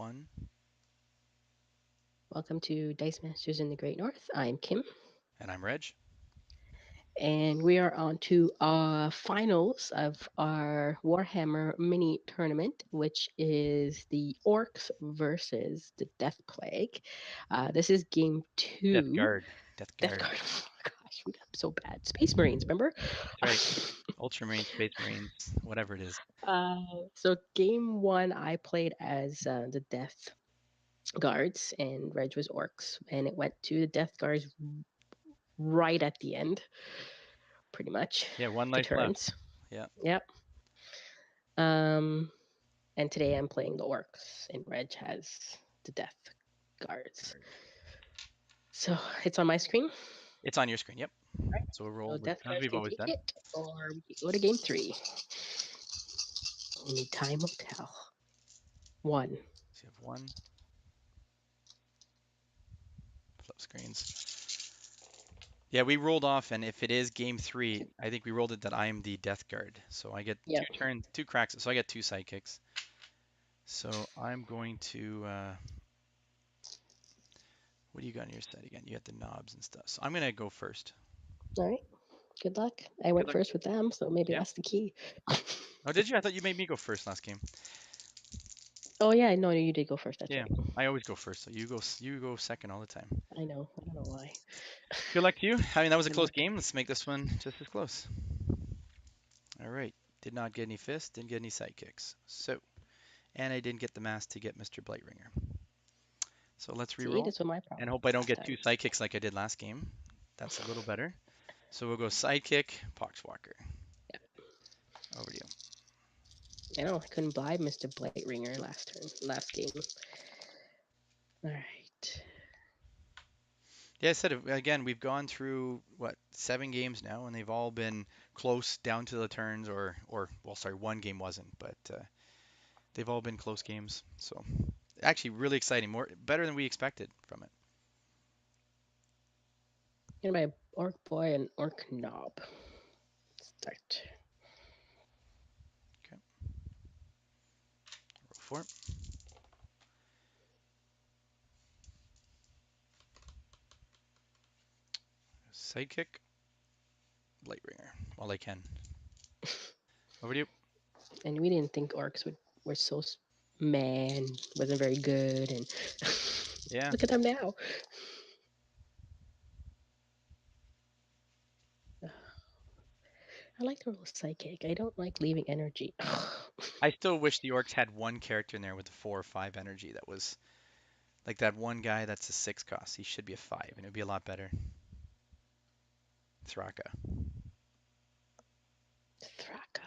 1. Welcome to Dice Masters in the Great North. I'm Kim, And I'm Reg. and we are on to finals of our Warhammer mini tournament, which is the Orcs versus the Death Plague. This is game Death 2. Guard. Death Death Guard. Guard. Oh gosh, we got so bad. Space Marines, remember? That's right. Ultramarines, Space Marines, whatever it is. uh, so game 1, I played as the Death Guards, and Reg was Orcs, and it went to the Death Guards right at the end, pretty much. Yeah, 1 The life left. turns. Yeah. Yep. Um, and today I'm playing the Orcs, and Reg has the Death Guards. Guard. So it's on my screen. It's on your screen. Yep. Right. So we'll So roll Death as Guards we've can always take done. it, or we can go to game 3. Only time will tell. 1. So you have 1. Flip screens. Yeah, we rolled off, and if it is game 3, I think we rolled it that I am the Death Guard. So I get Yep. 2 turns, 2 cracks. So I get 2 sidekicks. So I'm going to. What do you got on your side again? You got the knobs and stuff. So I'm going to go first. All right. Good luck. I Good went luck. first with them, so maybe Yeah. that's the key. Oh, did you? I thought you made me go first last game. Oh yeah, no, you did go first. That's Yeah, right. I always go first, so you go second all the time. I know. I don't know why. Good luck to you. I mean, that was a Good close luck. game. Let's make this one just as close. All right. Did not get any fists, didn't get any sidekicks. So, and I didn't get the mask to get Mr. Blightringer. So let's See, re-roll this was my and problem hope I don't last get time. 2 sidekicks like I did last game. That's a little better. So we'll go sidekick, Poxwalker. Over to you. I know I couldn't bribe Mr. Blightringer last game. All right. Yeah, I said again, we've gone through what 7 games now, and they've all been close down to the turns, or well, sorry, one game wasn't, but they've all been close games. So actually, really exciting, more better than we expected from it. Gonna buy Orc Boy and Orc Knob. Start. Okay, roll for it. Sidekick, Blightringer, while I can. Over to you. And we didn't think Orcs were so man wasn't very good, and Yeah, look at them now. I like the little psychic. I don't like leaving energy. I still wish the orcs had one character in there with a 4 or 5 energy that was like that one guy that's a 6 cost. He should be a 5, and it'd be a lot better. Thraka. Thraka.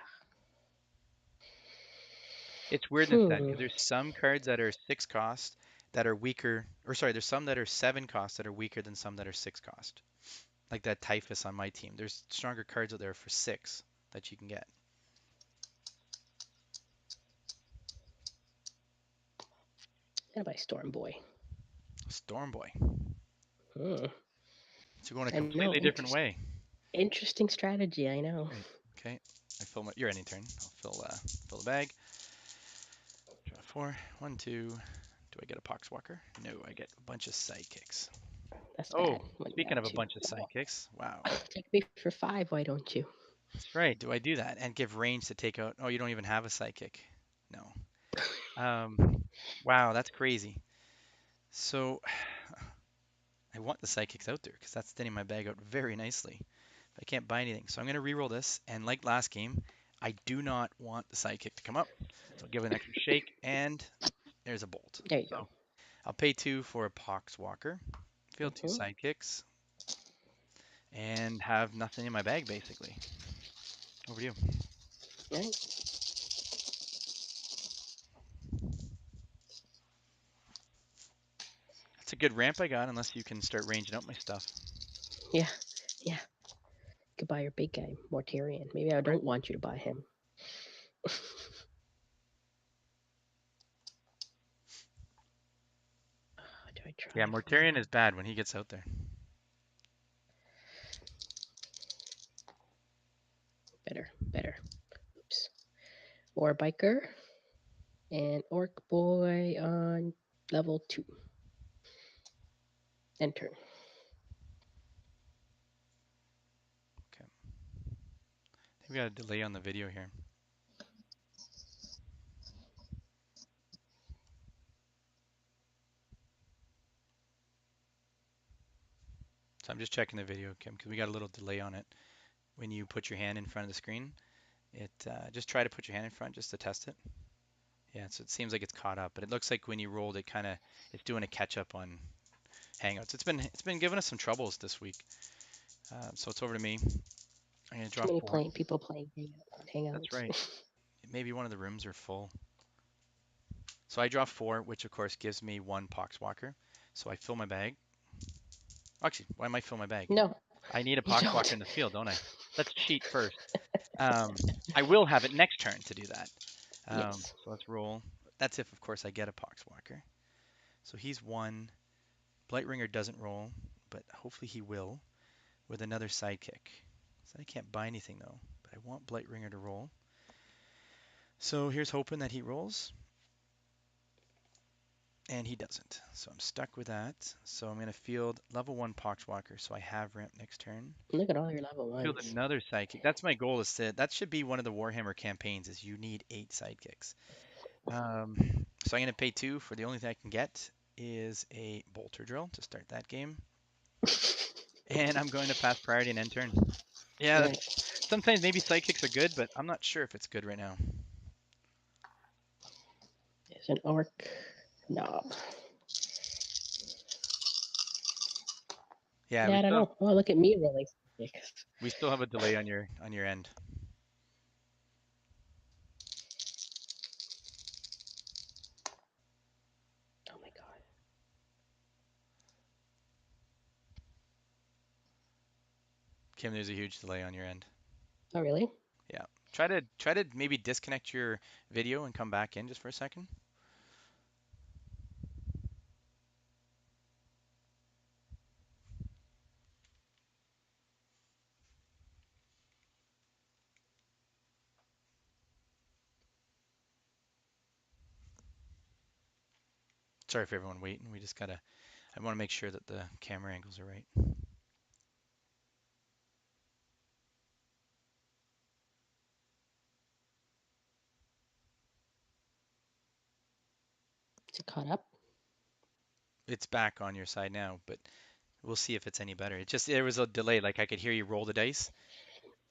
It's weird in this set Hmm. because there's some cards that are 6 cost that are weaker, or sorry, there's some that are 7 cost that are weaker than some that are 6 cost. Like that Typhus on my team. There's stronger cards out there for 6 that you can get. Gonna buy Storm Boy. Storm Boy. Hmm. So going a I know. completely different way. Interesting strategy. I know. Right. Okay. I fill my. You're ending turn. I'll fill the bag. Draw 4. 1, 2. Do I get a Poxwalker? No, I get a bunch of sidekicks. That's bad Oh, when you speaking have of a two. bunch of Wow. sidekicks, wow. Take me for 5. Why don't you? That's right. Do I do that and give range to take out? Oh, you don't even have a sidekick. No. Wow, that's crazy. So I want the sidekicks out there because that's thinning my bag out very nicely. But I can't buy anything. So I'm going to reroll this. And like last game, I do not want the sidekick to come up. So I'll give it an extra shake. And there's a bolt. There you So go. I'll pay 2 for a Poxwalker, field 2 Mm-hmm. sidekicks, and have nothing in my bag basically. Over to you. Right. That's a good ramp I got, unless you can start ranging up my stuff. Yeah. Yeah. You could buy your big guy, Mortarion. Maybe I don't want you to buy him. Do I Yeah, try for Mortarion is bad when he gets out there. better? Better. Oops. War biker and orc boy on Level 2. Enter. Okay. I think we got a delay on the video here. So I'm just checking the video, Kim, because we got a little delay on it. When you put your hand in front of the screen, it just try to put your hand in front just to test it. Yeah, so it seems like it's caught up, but it looks like when you rolled it, kind of it's doing a catch up on Hangouts. It's been giving us some troubles this week. So it's over to me. I'm gonna Too draw many four. people playing That's Hangouts. right. Maybe one of the rooms are full. So I draw four, which of course gives me one Poxwalker. So I fill my bag. Actually, why am I fill my bag? No, I need a you Poxwalker don't. in the field, don't I? Let's cheat first. I will have it next turn to do that. Yes. So let's roll. That's if, of course, I get a Poxwalker. So he's one. Blightringer doesn't roll, but hopefully he will with another sidekick. So I can't buy anything though, but I want Blightringer to roll. So here's hoping that he rolls. And he doesn't. So I'm stuck with that. So I'm going to field level 1 Poxwalker, so I have ramp next turn. Look at all your level Field ones. another sidekick. That's my goal. That should be one of the Warhammer campaigns. Is you need 8 sidekicks. So I'm going to pay 2 for the only thing I can get is a bolter drill to start that game, and I'm going to pass priority and end turn. Yeah, that's Right. sometimes maybe sidekicks are good, but I'm not sure if it's good right now. There's an orc knob. Yeah, Yeah, I don't know. Oh, look at me rolling. we still have a delay on your end. Oh my god. Kim, there's a huge delay on your end. Oh really? Yeah. Try to maybe disconnect your video and come back in just for a second. Sorry for everyone waiting. I want to make sure that the camera angles are right. Is it caught up? It's back on your side now, but we'll see if it's any better. It just there was a delay. Like I could hear you roll the dice,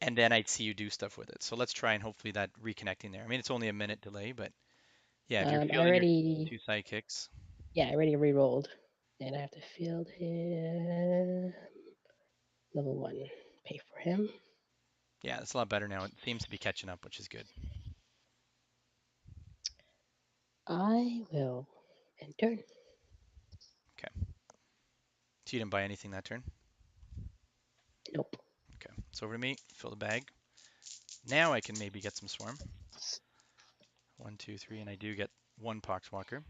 and then I'd see you do stuff with it. So let's try and hopefully that reconnecting there. I mean, it's only a minute delay, but yeah, if you're I fielding your already, two sidekicks, yeah, I already re-rolled. And I have to field him. Level 1. Pay for him. yeah, it's a lot better now. It seems to be catching up, which is good. I will enter. Okay. So you didn't buy anything that turn? Nope. Okay. So over to me. Fill the bag. Now I can maybe get some swarm. 1, 2, 3, and I do get one Poxwalker.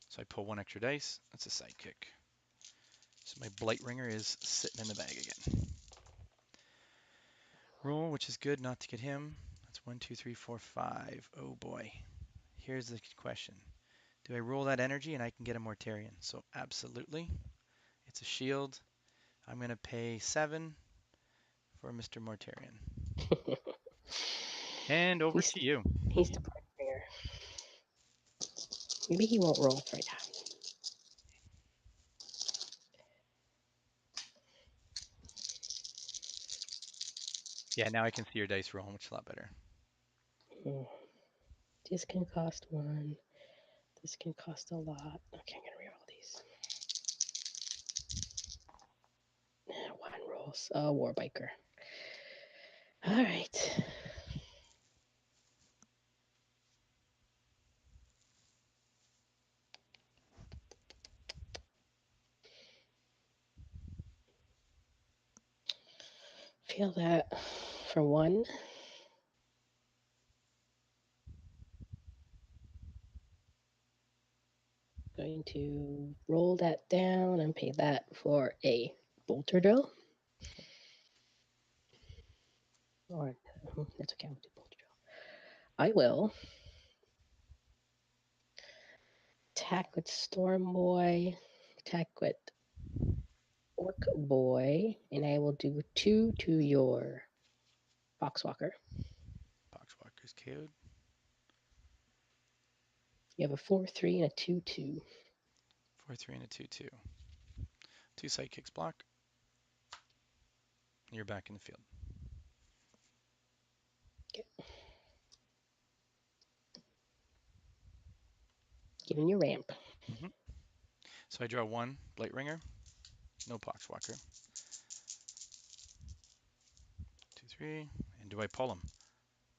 So I pull one extra dice. That's a sidekick. So my Blightringer is sitting in the bag again. Roll, which is good not to get him. That's 1, 2, 3, 4, 5. Oh boy. Here's the question. Do I roll that energy and I can get a Mortarion? So absolutely. It's a shield. I'm going to pay 7 for Mr. Mortarion. And over he's to you. he's the part bringer. Maybe he won't roll right now. Yeah, now I can see your dice roll, which is a lot better. Hmm. This can cost 1. This can cost a lot. Okay, I'm gonna reroll these. 1 rolls. Warbiker. All right. Feel that for 1. Going to roll that down and pay that for a bolter drill. Or that's okay. I'll do bolter drill. I will attack with Storm Boy, attack with Orc Boy, and I will do 2 to your Foxwalker. Poxwalker's KO'd. You have a 4/3 and a 2/2. 4/3 and a 2/2. Two sidekicks block. You're back in the field. Okay. Giving you ramp. Hmm. So I draw one Blight Ringer. No Poxwalker. 2, 3. And do I pull him?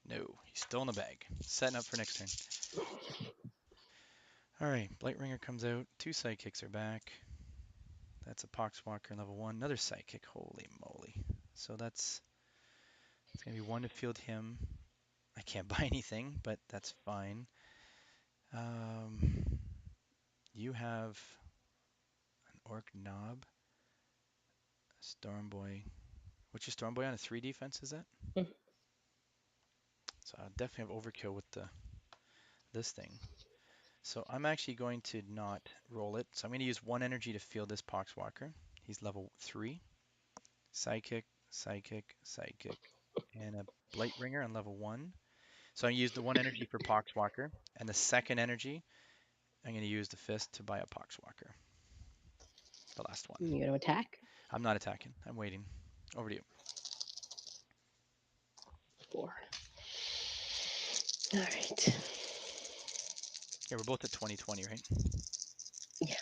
No. He's still in the bag. Setting up for next turn. All right. Blight Ringer comes out. Two sidekicks are back. That's a Poxwalker level 1. Another sidekick. Holy moly. So it's going to be 1 to field him. I can't buy anything, but that's fine. Um, you have an Orc Knob, a Storm Boy. What's your Storm Boy on? A 3 defense, is that? Mhm. So I definitely have overkill with this thing. So I'm actually going to not roll it. So I'm going to use 1 energy to field this Poxwalker. He's level 3. Sidekick, Sidekick, Sidekick, and a Blight Ringer on level 1. So I use the 1 energy for Poxwalker, and the second energy, I'm going to use the fist to buy a Poxwalker. The last one. You're going to attack? I'm not attacking. I'm waiting. Over to you. 4. All right. Yeah, we're both at 2020, right? Yeah.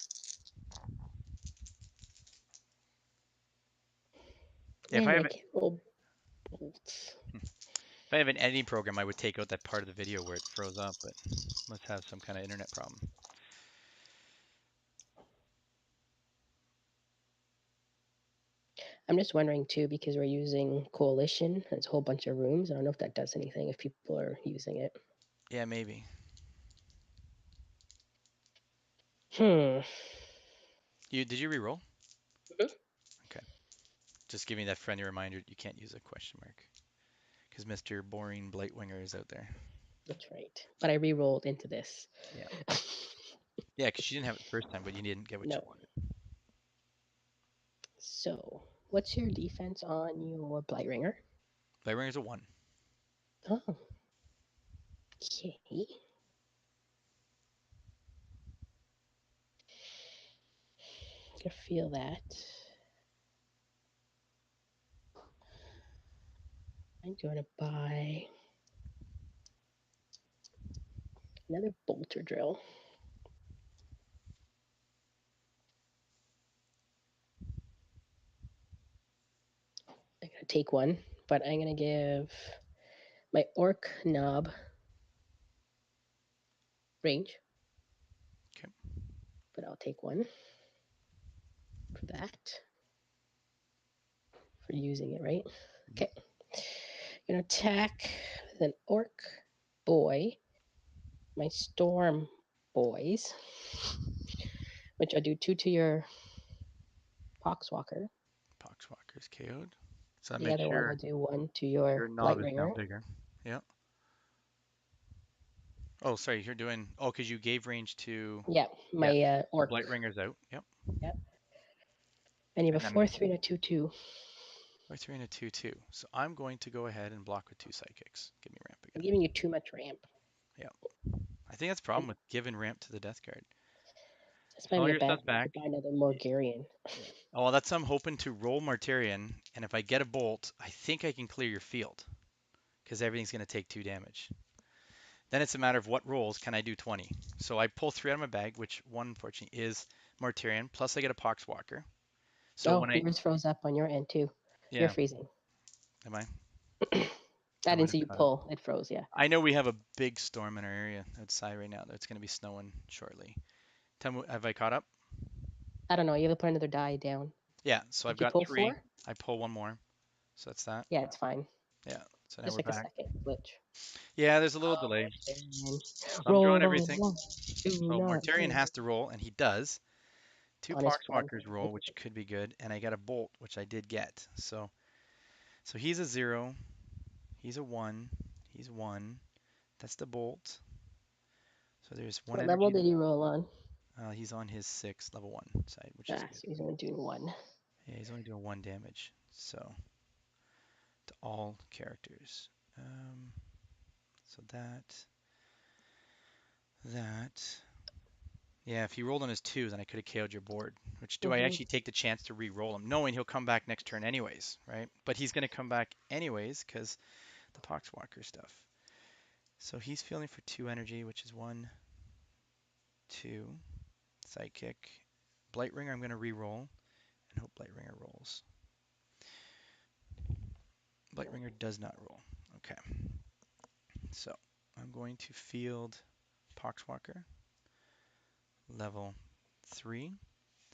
Yeah, And I can't roll bolts. if I have an editing program, I would take out that part of the video where it froze up, but must have some kind of internet problem. I'm just wondering too, because we're using Coalition, there's a whole bunch of rooms. I don't know if that does anything if people are using it. Yeah, maybe. Hmm. Did you re-roll? Mhm. Okay. Just give me that friendly reminder you can't use a question mark because Mr. Boring Blightwinger is out there. That's right. But I re-rolled into this. Yeah. Yeah, because you didn't have it the first time, but you didn't get what you No. wanted. So, what's your defense on your Blightringer? Blightwinger's a 1. Oh, okay. I can feel that. I'm going to buy another bolter drill. I'm going to take one, but I'm going to give my orc knob range. Okay. But I'll take one for that, for using it, right? Mhm. Okay. I'm going to attack with an orc boy, my storm boys, which I do 2 to your Poxwalker. Poxwalker's KO'd. So that The makes other one will do 1 to your your knob is now Blightringer. bigger. Yeah. Oh, sorry, you're doing. Oh, because you gave range to. Yeah, Yeah, my the orc. Blightringer's out. Yep. Yep. And you have And a I'm 4/3 and a 2/2. 3 and a 2/2. So I'm going to go ahead and block with two sidekicks. Give me ramp I'm again. giving you too much ramp. Yeah. I think that's the And problem with giving ramp to the death card. this might So all be a your bad stuff's time to back. buy another Morgarian. Yeah. Oh, well, that's I'm hoping to roll Martarian, and if I get a bolt, I think I can clear your field because everything's going to take 2 damage. Then it's a matter of what rolls can I do 20. So I pull 3 out of my bag, which one unfortunately is Martarian, plus I get a Poxwalker. So Oh, when I yours froze up on your end too. You're yeah, freezing. am I? I I might didn't have see you caught up. pull. It froze, yeah. I know we have a big storm in our area outside right now. It's going to be snowing shortly. Tell me, have I caught up? I don't know. You have to put another die down. Yeah, so I've Did you got pull 3. 4? I pull one more. So that's that. Yeah, it's fine. Yeah, so now Just we're like a back. second glitch. Yeah, there's a little Oh, delay. Martarian. So I'm Roll, drawing roll, everything. roll. Do So not Mortarian lose has to roll, and he does. 2 on his one. Poxwalkers roll, which could be good, and I got a bolt, which I did get. So he's a 0, he's a 1, he's 1. That's the bolt. So there's 1 What level energy. did you roll on? He's on his 6 level 1 side, which is Ah, good. so he's only doing one. Yeah, he's only doing 1 damage. So to all characters. Um, so that. Yeah, if he rolled on his 2s, then I could have KO'd your board. Which do I Mm-hmm. actually take the chance to re-roll him, knowing he'll come back next turn anyways, right? But he's going to come back anyways because the Poxwalker stuff. So he's feeling for 2 energy, which is 1, 2. Sidekick. Blightbringer, I'm going to re-roll and hope Blightbringer rolls. Blightbringer does not roll. Okay, so I'm going to field Poxwalker, level 3.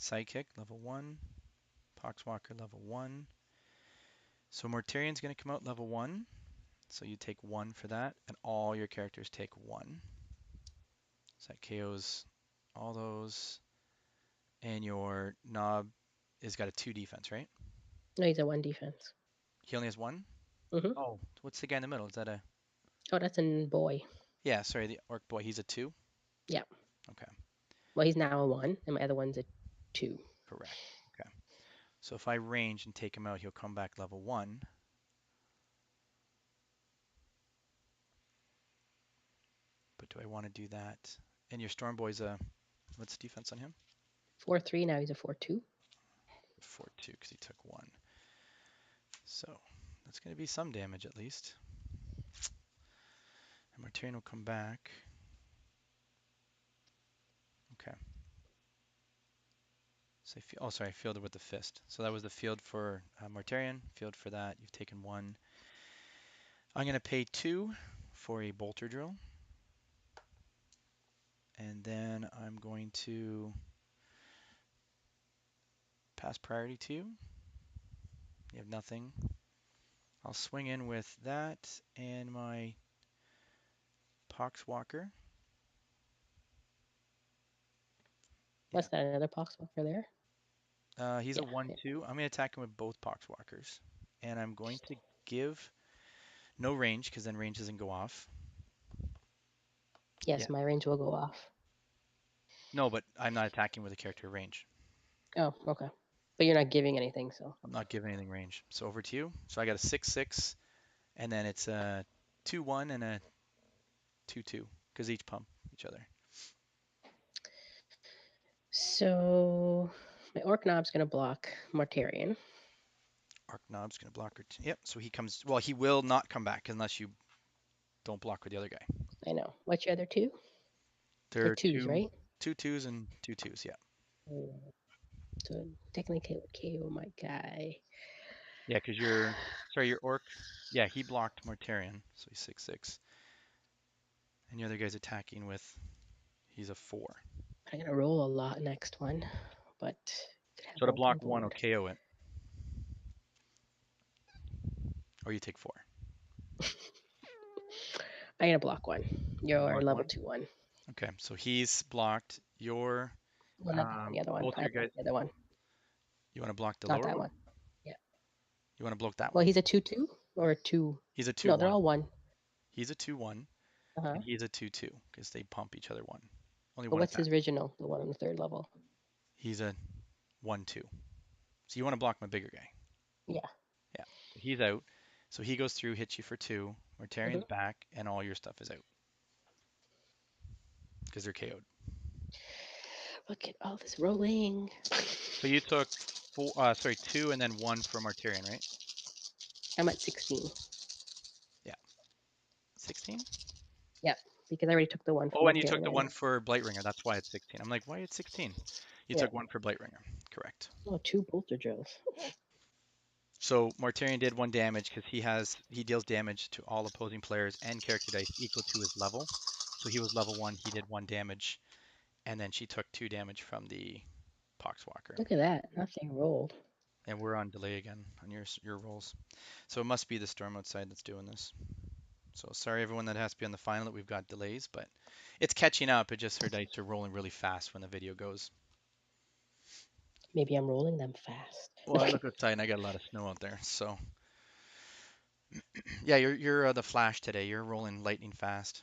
Sidekick, level 1. Poxwalker, level 1. So Mortarian's going to come out level 1. So you take 1 for that, and all your characters take 1. So that KOs all those. And your Knob has got a 2 defense, right? No, he's a one defense. He only has 1? Mm-hmm. Oh, what's the guy in the middle? Is that a... Oh, that's a boy. Yeah, sorry, the Orc boy. He's a 2? Yeah. Okay, Well, he's now a one, and my other one's a two. correct. Okay. So if I range and take him out, he'll come back level 1. But do I want to do that? And your Storm Boy's a... What's the defense on him? 4-3, now he's a 4-2. 4-2 because he took 1. So that's going to be some damage at least. And Mortarion will come back. Okay. So oh, sorry, I fielded with the fist. So that was the field for Mortarion. Field for that. You've taken 1. I'm going to pay 2 for a bolter drill. And then I'm going to pass priority to you. You have nothing. I'll swing in with that and my Poxwalker. Yeah. What's that, another Poxwalker there? He's a Yeah. 1-2. I'm going to attack him with both Poxwalkers. And I'm going to give no range because then range doesn't go off. Yeah. Yes, my range will go off. No, but I'm not attacking with a character range. Oh, okay. But you're not giving anything, so. I'm not giving anything range. So over to you. So I got a 6-6, and then it's a 2-1 and a 2-2 because each pump each other. So my Orc Knob's going to block Mortarion. Arc Knob's going to block her. Yep. So he comes. Well, he will not come back unless you don't block with the other guy. I know. What's your other two? There They're are twos, right? two twos and 2-2s. Yeah. Mm, so technically, would KO my guy. Yeah, because your Orc. Yeah, he blocked Mortarion, so he's 6-6. And the other guy's attacking with. He's a 4. I'm going to roll a lot next one, but could have So to one per block 1 will board. KO it, or you take 4. I'm going to block one. You Your block level 1. 2 one. Okay, so he's blocked your Well, not that one, the other one. both I your blocked guys. the other one. You want to block the Not lower that one? one. Yeah. You want to block that Well, one? he's a 2-2 or a 2. He's a No, they're 2-1. all one. He's a 2-1, Uh-huh. and he's a 2-2 because they pump each other 1. Only But one what's his attack. original, the one on the third level? He's a 1-2. So you want to block my bigger guy. Yeah. Yeah. So he's out. So he goes through, hits you for 2. Hmm. Mortarian's back, and all your stuff is out because they're KO'd. Look at all this rolling. So you took 2 and then 1 for Mortarian, right? I'm at 16. Yeah. 16? Yep, because I already took the one Oh, from and you took the Mortarion. one for Blightbringer. That's why it's 16. I'm like, why it's 16? You Yeah. took 1 for Blightbringer. Correct. Oh, two bolter drills. So Mortarion did 1 damage because he deals damage to all opposing players and character dice equal to his level. So he was level 1. He did 1 damage, and then she took 2 damage from the Poxwalker. Look at that. Nothing rolled. And we're on delay again on your rolls. So it must be the storm outside that's doing this. So sorry everyone that has to be on the final that we've got delays, but it's catching up. It just her dice are rolling really fast when the video goes. Maybe I'm rolling them fast. Well, I look outside and I got a lot of snow out there. So yeah, you're the Flash today. You're rolling lightning fast.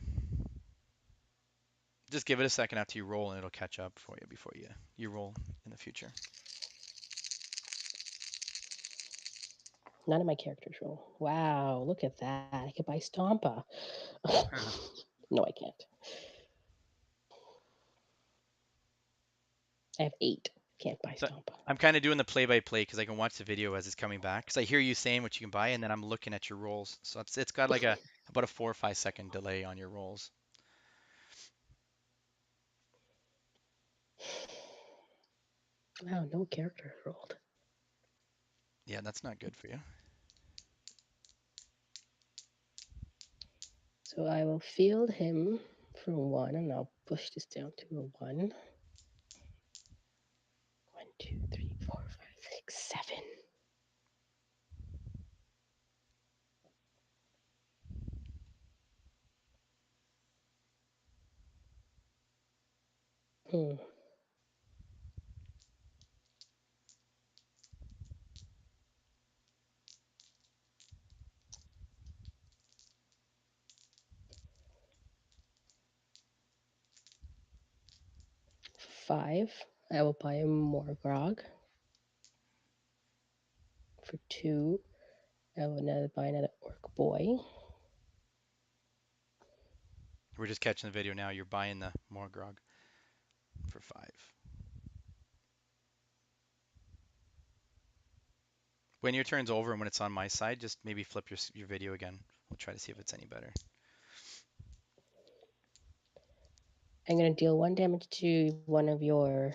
Just give it a second after you roll, and it'll catch up for you before you roll in the future. None of my characters roll. Wow, look at that. I could buy Stompa. No, I can't. I have 8. Can't buy So Stompa. I'm kind of doing the play-by-play because I can watch the video as it's coming back. Because I hear you saying what you can buy, and then I'm looking at your rolls. So it's got like about a 4 or 5 second delay on your rolls. Wow, no characters rolled. Yeah, that's not good for you. So I will field him for 1, and I'll push this down to a 1. 1, 2, 3, 4, 5, 6, 7. Hmm. 5. I will buy more grog. For 2, I will buy another orc boy. We're just catching the video now. You're buying the more grog for 5. When your turn's over and when it's on my side, just maybe flip your video again. We'll try to see if it's any better. I'm going to deal 1 damage to one of your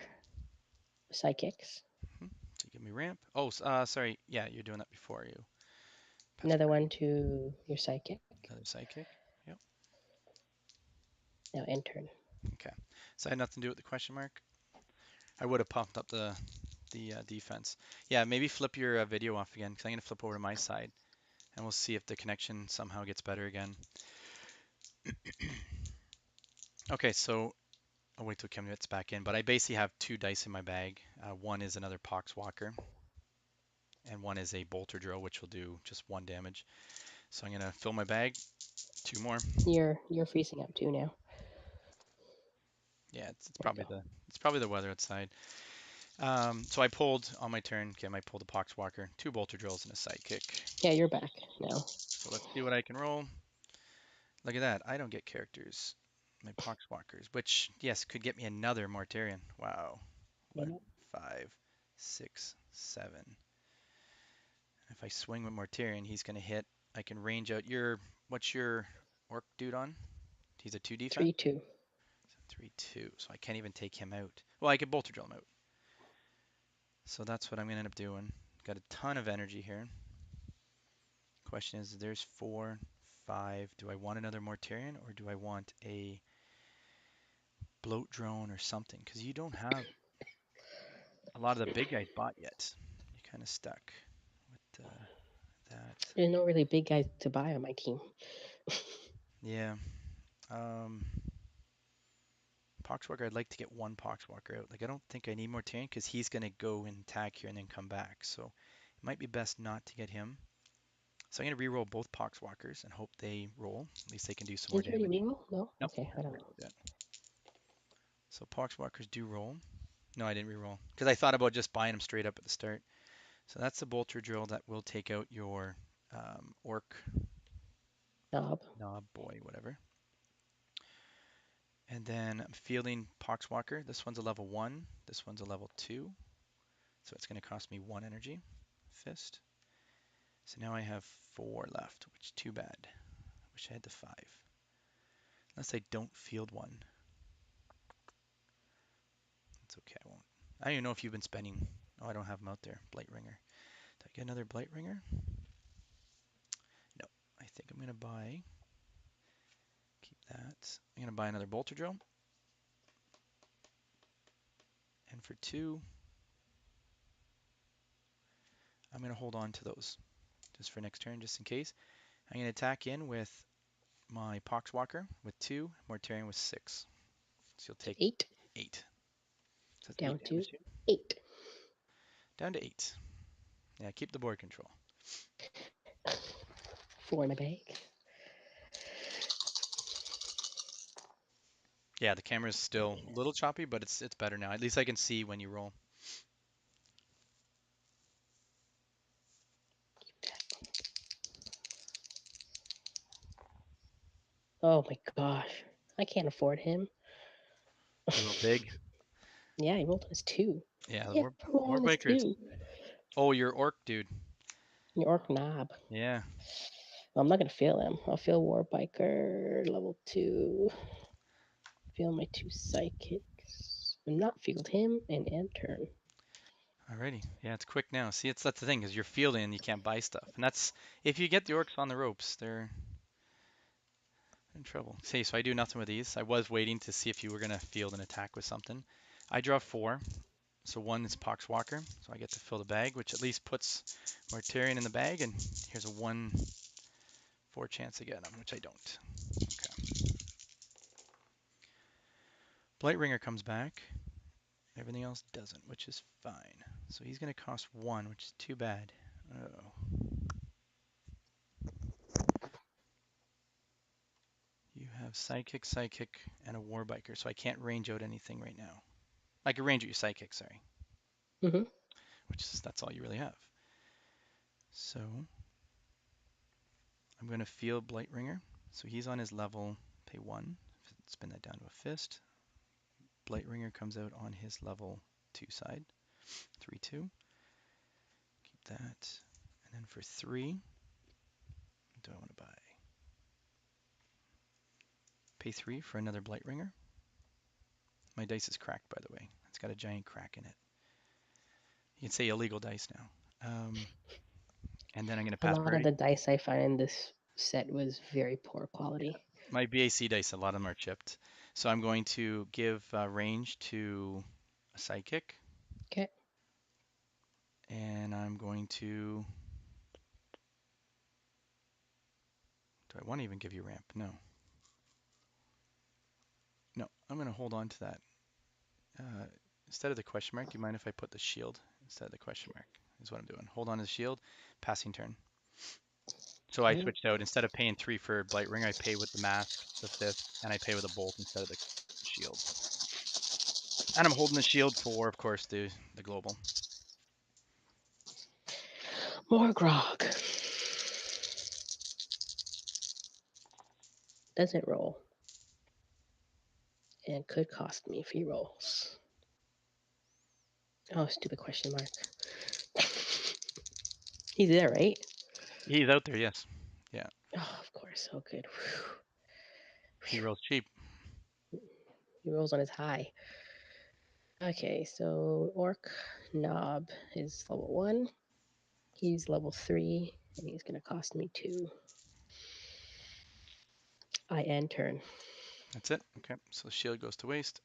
psychics. So give me ramp. Oh, sorry. Yeah, you're doing that before you pass Another my one to your psychic. another sidekick. Yep. Now end turn. Okay. So I had nothing to do with the question mark. I would have pumped up the defense. Yeah, maybe flip your video off again because I'm gonna flip over to my side and we'll see if the connection somehow gets better again. Okay, so I'll wait till Kim gets back in, but I basically have 2 dice in my bag. One is another Poxwalker, and one is a Bolter Drill, which will do just 1 damage. So I'm gonna fill my bag, 2 more. You're freezing up too now. Yeah, There you go. it's probably the weather outside. So I pulled on my turn. Kim, I pulled a Poxwalker, 2 Bolter Drills, and a Sidekick. Yeah, you're back now. So let's see what I can roll. Look at that. I don't get characters. My Poxwalkers, which, yes, could get me another Mortarion. Wow. What? Nope. 5, 6, 7. If I swing with Mortarion, he's going to hit. I can range out what's your Orc dude on? He's a 2 defense? 3-2. 3, 2. So I can't even take him out. Well, I could Bolter Drill him out. So that's what I'm going to end up doing. Got a ton of energy here. Question is, there's 4, 5. Do I want another Mortarion or do I want a bloat drone or something? Because you don't have a lot of the big guys bought yet. You're kind of stuck with that. There's no really big guys to buy on my team. Yeah. Um, Poxwalker, I'd like to get one Poxwalker out. Like, I don't think I need Mortarion because he's going to go and attack here and then come back. So it might be best not to get him. So I'm going to re-roll both Poxwalkers and hope they roll. At least they can do some more Didn't you already damage. reroll? No? Nope, Okay, I haven't don't know. re-rolled yet. So Poxwalkers do roll. No, I didn't re-roll because I thought about just buying them straight up at the start. So that's the Bolter Drill that will take out your Orc Knob. Knob Boy, whatever. And then I'm fielding Poxwalker. This one's a level 1. This one's a level 2. So it's going to cost me 1 energy. Fist. So now I have 4 left, which is too bad. Wish I had the 5. Unless I don't field one. It's okay, I won't. I don't even know if you've been spending. Oh, I don't have them out there. Blight Ringer. Did I get another Blight Ringer? No. I think I'm going to buy. Keep that. I'm going to buy another Bolter Drill. And for 2, I'm going to hold on to those just for next turn, just in case. I'm going to attack in with my Poxwalker with 2, Mortarion with 6. So you'll So take 8 8. So that's 8 down to damage to you. 8. Down to 8. Yeah, keep the board control. 4 in my bag. Yeah, the camera's still a little choppy, but it's better now. At least I can see when you roll. Oh my gosh. I can't afford him. You roll big. Yeah, he rolled on his two. Yeah, the Yeah, roll war on his bikers. two. Oh, you're orc, dude. Your orc knob. Yeah. Well, I'm not gonna fail him. I'll fail War Biker level 2. Fail my 2 psychics. I'm not field him and end turn. Alrighty. Yeah, it's quick now. See, that's the thing, is you're fielding and you can't buy stuff. And that's if you get the orcs on the ropes, they're in trouble. See, so I do nothing with these. I was waiting to see if you were gonna field an attack with something. I draw 4. So 1 is Poxwalker, so I get to fill the bag, which at least puts Mortarion in the bag, and here's a 1/4 chance to get him, which I don't. Okay. Blightbringer comes back. Everything else doesn't, which is fine. So he's going to cost 1, which is too bad. Oh. You have Psychic, and a Warbiker, so I can't range out anything right now. I can range out your Psychic, sorry, Mm-hmm. which is that's all you really have. So I'm going to field Blightbringer. So he's on his level, pay 1. Spin that down to a fist. Blightbringer comes out on his level 2 side, 3/2. Keep that. And then for 3, what do I want to buy? Pay 3 for another Blightbringer. My dice is cracked, by the way. It's got a giant crack in it. You can say illegal dice now. And then I'm going to A pass lot of priority. the dice I find in this set was very poor quality. My BAC dice, a lot of them are chipped. So I'm going to give range to a Psychic. Okay. And I'm going to... Do I want to even give you ramp? No. No, I'm going to hold on to that. Uh, Instead of the question mark, do you mind if I put the shield instead of the question mark? Is what I'm doing. Hold on to the shield, passing turn. So I Okay. switched out. Instead of paying 3 for Blightring, I pay with the mask, the fist, and I pay with a bolt instead of the shield. And I'm holding the shield for, of course, the global. More grog. Doesn't roll. And could cost me if he rolls. Oh, stupid question mark. He's there, right? He's out there, yes. Yeah, Oh, of course. Oh, good. he rolls cheap. He rolls on his high. Okay, so Orc Knob is level 1. He's level 3, and he's going to cost me 2. I end turn. That's it. Okay, so the shield goes to waste.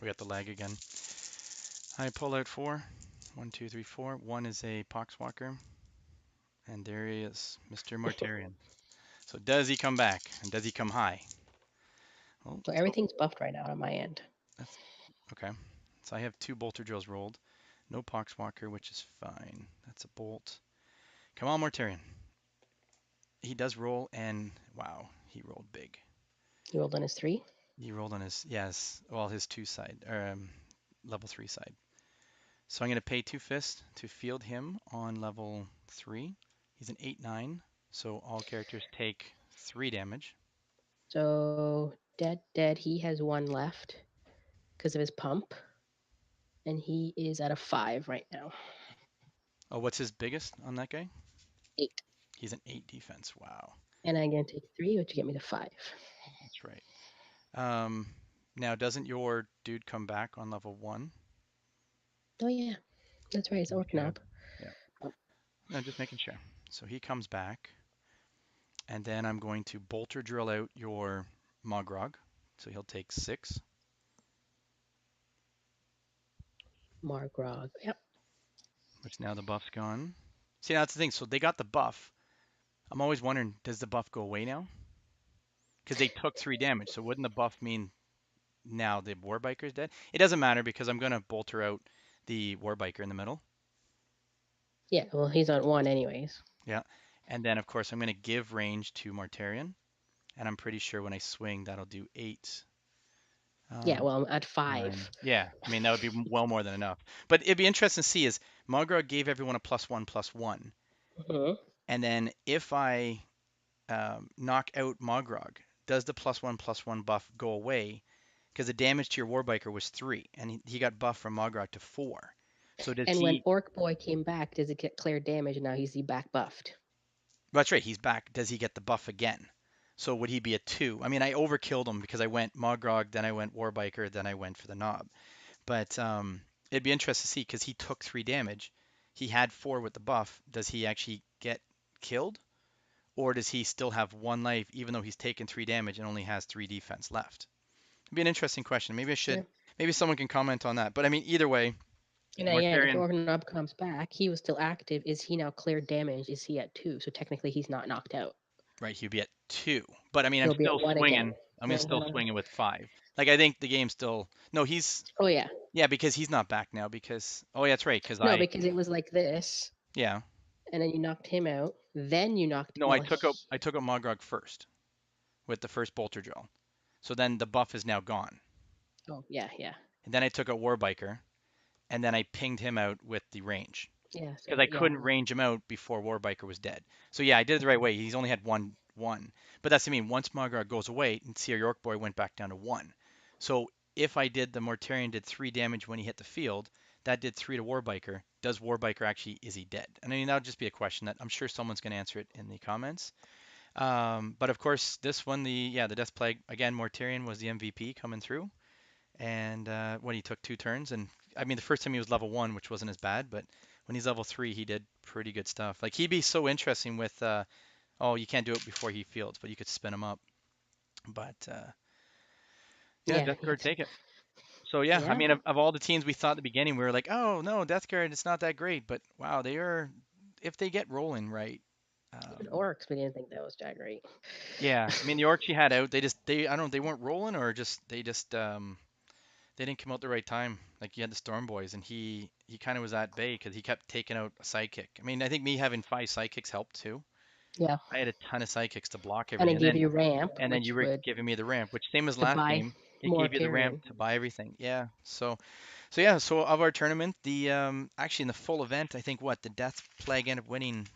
We got the lag again. I pull out 4. 1, 2, 3, 4. 1 is a Poxwalker. And there he is, Mr. Mortarion. So does he come back? And does he come high? Well, So let's hope. everything's buffed right now on my end. That's okay. So I have 2 bolter drills rolled. No Poxwalker, which is fine. That's a bolt. Come on, Mortarion. He does roll, and wow, he rolled big. He rolled on his 3. He rolled on his, yes, well, his 2 side, level 3 side. So I'm going to pay 2 fists to field him on level 3. He's an 8/9, so all characters take 3 damage. So dead. He has 1 left because of his pump. And he is at a 5 right now. Oh, what's his biggest on that guy? 8. He's an 8 defense. Wow, And I'm going to take 3, which get me to 5. that's right. Um, Now, doesn't your dude come back on level 1? Oh, yeah. That's right. It's Orc Okay. Knob. Yeah. Oh, No, just making sure. So he comes back, and then I'm going to bolter drill out your Mogrog. So he'll take 6. Margrog. Yep. Which now the buff's gone. See, that's the thing. So they got the buff. I'm always wondering, does the buff go away now? Because they took 3 damage. So wouldn't the buff mean now the Warbiker's dead? It doesn't matter because I'm going to bolter out the Warbiker in the middle. Yeah, well, he's on 1 anyways. Yeah. And then, of course, I'm going to give range to Mortarion. And I'm pretty sure when I swing, that'll do 8. Yeah, Um, well, at 9. 5. Yeah, I mean, that would be well more than enough. But it'd be interesting to see is Mogrog gave everyone a +1/+1. Hmm. And then if I knock out Mogrog, does the +1/+1 buff go away? Because the damage to your Warbiker was 3, and he got buffed from Mogrog to 4. So does And when he? Orc Boy came back, does it get clear damage? And now he's back buffed. That's right, he's back. Does he get the buff again? So would he be a 2? I mean, I overkilled him because I went Mogrog, then I went Warbiker, then I went for the Knob. But it'd be interesting to see because he took 3 damage. He had 4 with the buff. Does he actually get killed? Or does he still have 1 life even though he's taken 3 damage and only has 3 defense left? It'd be an interesting question. Maybe I Yeah. should, maybe someone can comment on that. But I mean, either way, And yeah, and if Mortarion, Orgnub comes back, he was still active. Is he now cleared damage? Is he at 2? So technically he's not knocked out. right, he'd be at 2. But I mean, I'm He'll be at still 1 again. swinging. I'm gonna still Uh-huh. swinging with 5. Like I think the game's still no. He's Oh, yeah. yeah because he's not back now because oh yeah that's right because No, I because it was like this, yeah and then you knocked him out. Then you knocked. no No, I took out Mogrog first with the first bolter drill. So then the buff is now gone. oh, yeah, yeah. And then I took out Warbiker and then I pinged him out with the range Yeah, because so, I yeah. couldn't range him out before Warbiker was dead. So yeah, I did it the right way. He's only had one. But that's what I mean. Once Mogrog goes away, and see our York boy went back down to 1. So if I did the Mortarion did 3 damage when he hit the field, that did 3 to Warbiker. Does Warbiker actually is he dead? And I mean that would just be a question that I'm sure someone's going to answer it in the comments. But of course, this one, the Death Plague again, Mortarion was the MVP coming through, and when he took 2 turns, and I mean the first time he was level 1, which wasn't as bad, but when he's level 3, he did pretty good stuff. Like he'd be so interesting with, oh, you can't do it before he fields, but you could spin him up. But yeah, Yeah, Death Guard it's, take it. So yeah, I yeah. mean of all the teams we thought at the beginning, we were like, oh no, Death Guard, it's not that great, but wow, they are if they get rolling right. Even Um, Orcs, we didn't think that was that great. yeah, I mean the orcs you had out, they I don't know, they weren't rolling or just they didn't come out the right time. Like you had the Storm Boys, and he kind of was at bay because he kept taking out a sidekick. I mean, I think me having 5 sidekicks helped too. Yeah. I had a ton of sidekicks to block And everything, it gave you ramp, and then you which were would giving me the ramp, which same as to last buy game. It more gave you the ramp Tyrion. to buy everything. Yeah. So yeah. So of our tournament, the actually in the full event, I think what the Death Plague ended up winning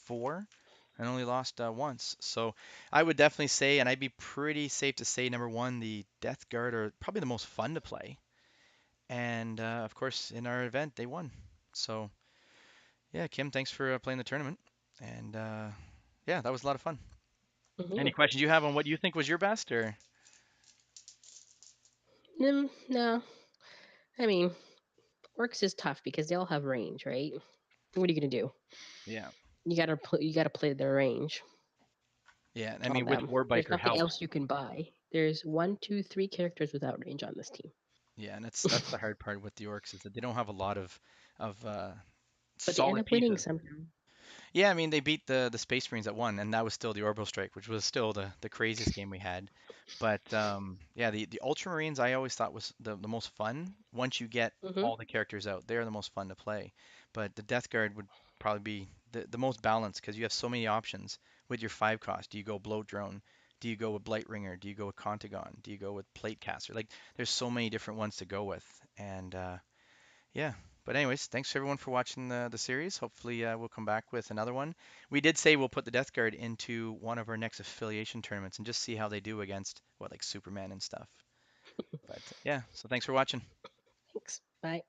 4, and only lost once. So I would definitely say, and I'd be pretty safe to say, number one, the Death Guard are probably the most fun to play. And of course, in our event, they won. So yeah, Kim, thanks for playing the tournament. And yeah, that was a lot of fun. Any Hmm. questions you have on what you think was your best, or No, I mean, Orcs is tough because they all have range, right? What are you gonna do? yeah, You gotta play their range yeah. I on mean, with them. There's Warbiker nothing helps. else you can buy. There's one, two, three characters without range on this team. Yeah, and that's the hard part with the orcs is that they don't have a lot of But they end solid up winning pieces. somehow. Yeah, I mean they beat the Space Marines at 1, and that was still the Orbital Strike, which was still the craziest game we had. But yeah, the Ultramarines I always thought was the most fun once you get Hmm. all the characters out. They're the most fun to play. But the Death Guard would probably be the most balanced because you have so many options with your 5 cost. Do you go Bloat Drone? Do you go with Blightringer? Do you go with Contagon? Do you go with Platecaster? Like there's so many different ones to go with, and yeah. But anyways, thanks everyone for watching the series. Hopefully we'll come back with another one. We did say we'll put the Death Guard into one of our next affiliation tournaments and just see how they do against what like Superman and stuff. But yeah, so thanks for watching. Thanks. Bye.